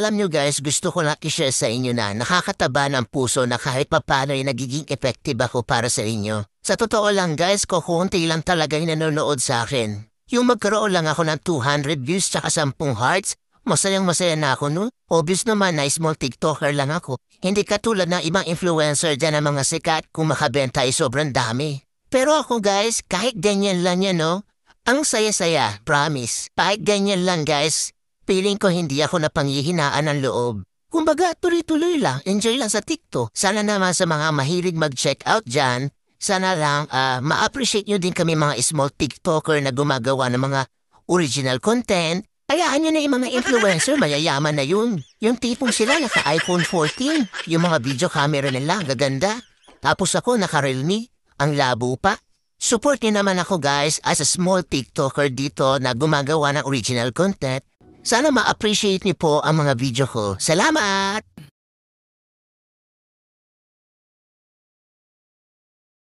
Alam nyo guys, gusto ko lang i-share sa inyo na nakakataba ng puso na kahit papano ay nagiging effective ako para sa inyo. Sa totoo lang guys, kukunti lang talaga yung nanonood sa akin. Yung magkaroon lang ako ng 200 views tsaka 10 hearts, masayang masaya na ako no? Obvious naman na small TikToker lang ako. Hindi katulad ng ibang influencer dyan ng mga sikat kung makabenta ay sobrang dami. Pero ako guys, kahit ganyan lang yan no? Ang saya-saya, promise. Kahit ganyan lang guys. Feeling ko hindi ako napanghihinaan ng loob. Kumbaga, tuloy-tuloy lang, enjoy lang sa TikTok. Sana naman sa mga mahilig mag-check out dyan, sana lang ma-appreciate nyo din kami mga small TikToker na gumagawa ng mga original content. Hayaan nyo na yung mga influencer, mayayaman na yun. Yung tipong sila naka-iPhone 14, yung mga video camera nila, gaganda. Tapos ako naka-Realme, ang labo pa. Support nyo naman ako guys as a small TikToker dito na gumagawa ng original content. Sana ma-appreciate niyo po ang mga video ko. Salamat!